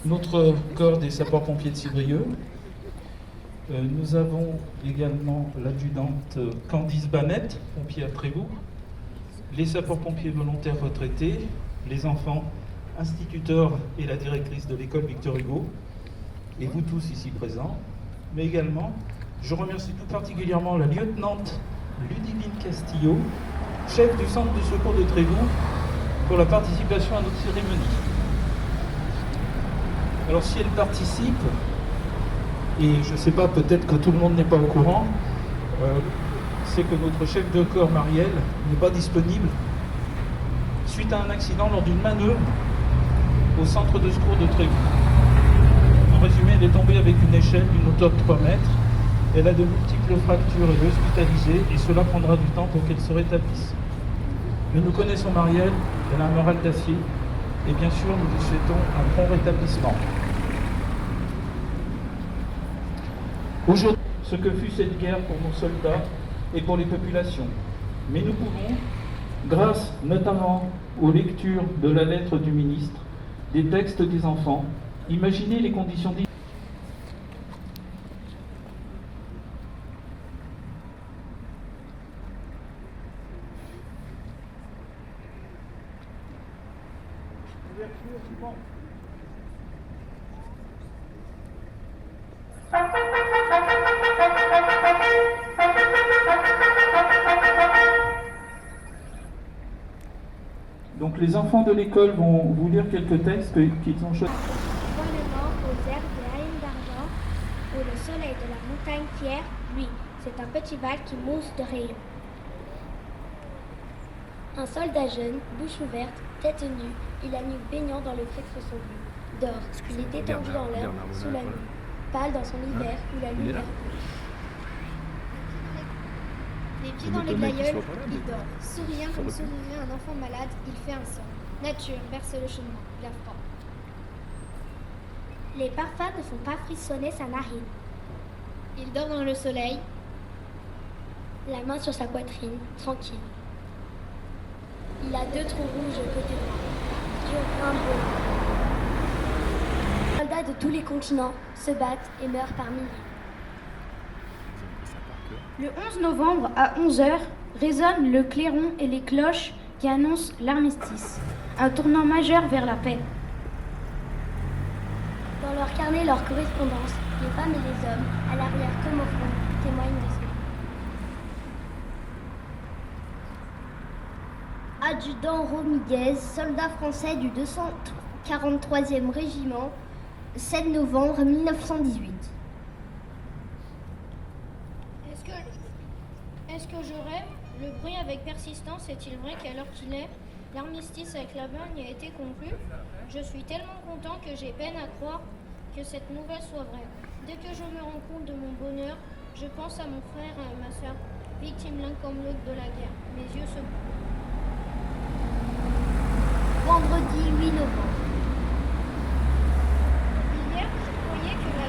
Notre corps des sapeurs-pompiers de Civrieux. Nous avons également l'adjudante Candice Banette, pompier à Trévoux, les sapeurs-pompiers volontaires retraités, les enfants, instituteurs et la directrice de l'école Victor Hugo, et vous tous ici présents. Mais également, je remercie tout particulièrement la lieutenante Ludivine Castillo, chef du centre de secours de Trévoux, pour la participation à notre cérémonie. Alors si elle participe, et je ne sais pas, peut-être que tout le monde n'est pas au courant, c'est que notre chef de corps, Marielle, n'est pas disponible suite à un accident lors d'une manœuvre au centre de secours de Trévoux. En résumé, elle est tombée avec une échelle d'une hauteur de 3 mètres. Elle a de multiples fractures et est hospitalisée, et cela prendra du temps pour qu'elle se rétablisse. Mais nous connaissons Marielle, elle a un moral d'acier, et bien sûr, nous lui souhaitons un prompt rétablissement. Aujourd'hui, ce que fut cette guerre pour nos soldats et pour les populations. Mais nous pouvons, grâce notamment aux lectures de la lettre du ministre, des textes des enfants, imaginer les conditions de vie. Donc les enfants de l'école vont vous lire quelques textes qu'ils ont choisis. Voilement aux airs de la ligne d'argent, où le soleil de la montagne fière, lui, c'est un petit val qui mousse de rayons. Un soldat jeune, bouche ouverte, tête nue, il a nu baignant dans le frais de son but. Dort, il est étendu dans l'herbe, sous la nuit, pâle dans son hiver où la lumière couche. Les pieds dans les glaïeuls, il dort. Souriant comme sourirait un enfant malade, il fait un son. Nature, berce le chemin, il a froid. Les parfums ne font pas frissonner sa narine. Il dort dans le soleil, la main sur sa poitrine, tranquille. Il a 2 trous rouges au côté droit. Dieu Rimbaud. Les soldats de tous les continents se battent et meurent par milliers. Le 11 novembre, à 11h, résonnent le clairon et les cloches qui annoncent l'armistice, un tournant majeur vers la paix. Dans leur carnet, leur correspondance, les femmes et les hommes, à l'arrière comme au fond, témoignent de cela. Adjudant Romiguez, soldat français du 243e régiment, 7 novembre 1918. Est-ce que je rêve? Le bruit avec persistance est-il vrai qu'à l'heure qu'il est, l'armistice avec la Bagne a été conclu? Je suis tellement content que j'ai peine à croire que cette nouvelle soit vraie. Dès que je me rends compte de mon bonheur, je pense à mon frère et à ma soeur, victimes l'un comme l'autre de la guerre. Mes yeux se bouclent. Vendredi 8 novembre. Hier, je croyais que la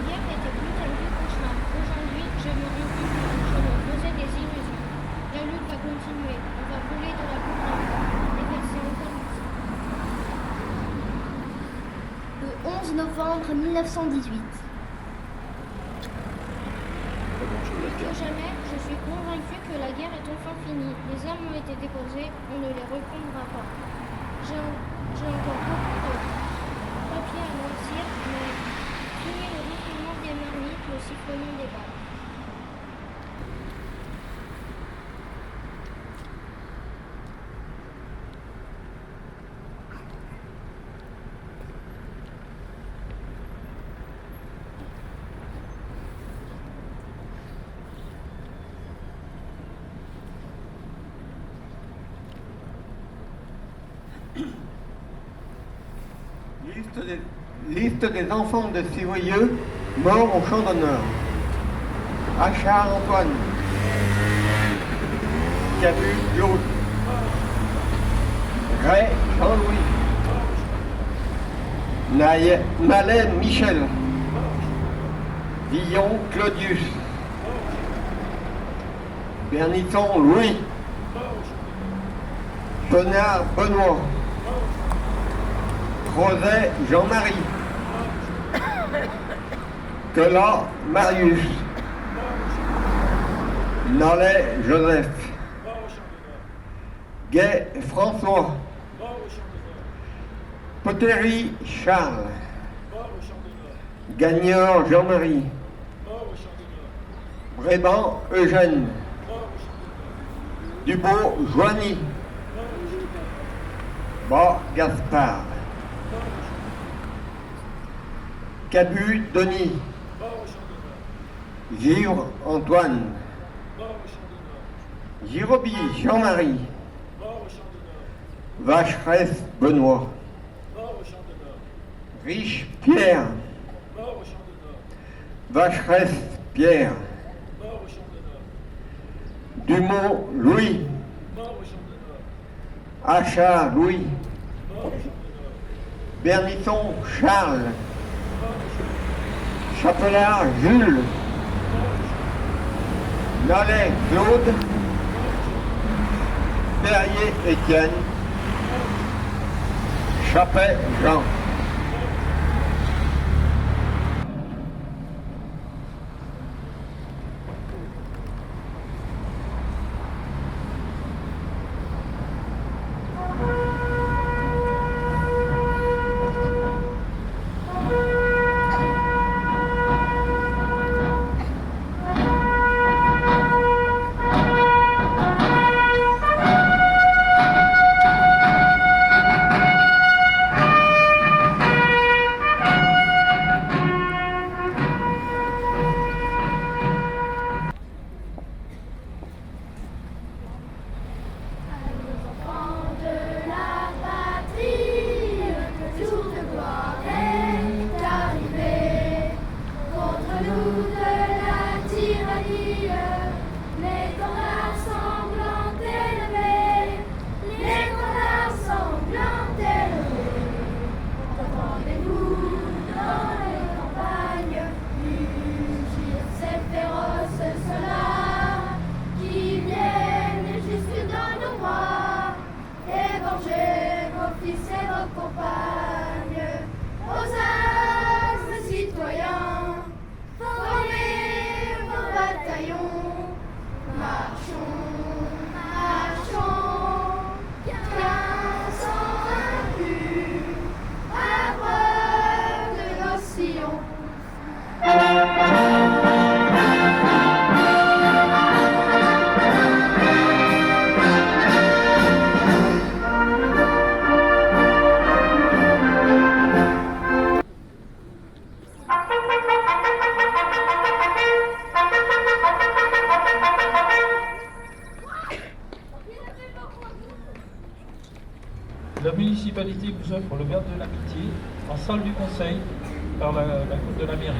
guerre n'était plus qu'un vieux cauchemar. Aujourd'hui, je me rends compte que je me faisais des illusions. La lutte va continuer. On va brûler de la poudre et verser encore du sang. Le 11 novembre 1918. Plus que jamais, je suis convaincu que la guerre est enfin finie. Les armes ont été déposées, on ne les reprendra pas. J'ai encore beaucoup de papier à noircir, mais fini le roulement des marmites, le sifflement des balles. Liste des enfants de Civrieux morts au champ d'honneur. Achard Antoine. Cabu Claude. Ray Jean-Louis. Malais Michel. Villon Claudius. Berniton Louis. Bonnard Benoît. Crozet Jean-Marie. Colas Marius. Nollet Joseph. Gay François. Potery Charles. Gagneur Jean-Marie. Bréban Eugène. Dubois Joigny. Bas Gaspard. Cabu Denis. Givre Antoine. Girobi Jean-Marie. Vacheresse Benoît. Riche Pierre. Vacheresse Pierre. Dumont Louis. Achat Louis. Bernisson Charles. Chapelard Jules. Nollet Claude. Perrier Étienne. Chappet Jean. La municipalité vous offre le verre de l'amitié en salle du conseil par la cour de la mairie.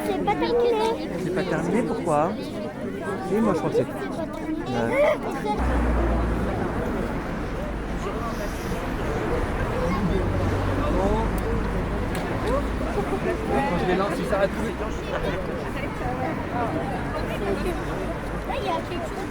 C'est pas terminé. C'est pas terminé, pourquoi? Oui, moi je crois que c'est... Ouais. Quand je les lance, ils s'arrêtent tout. Là, il y a quelque chose.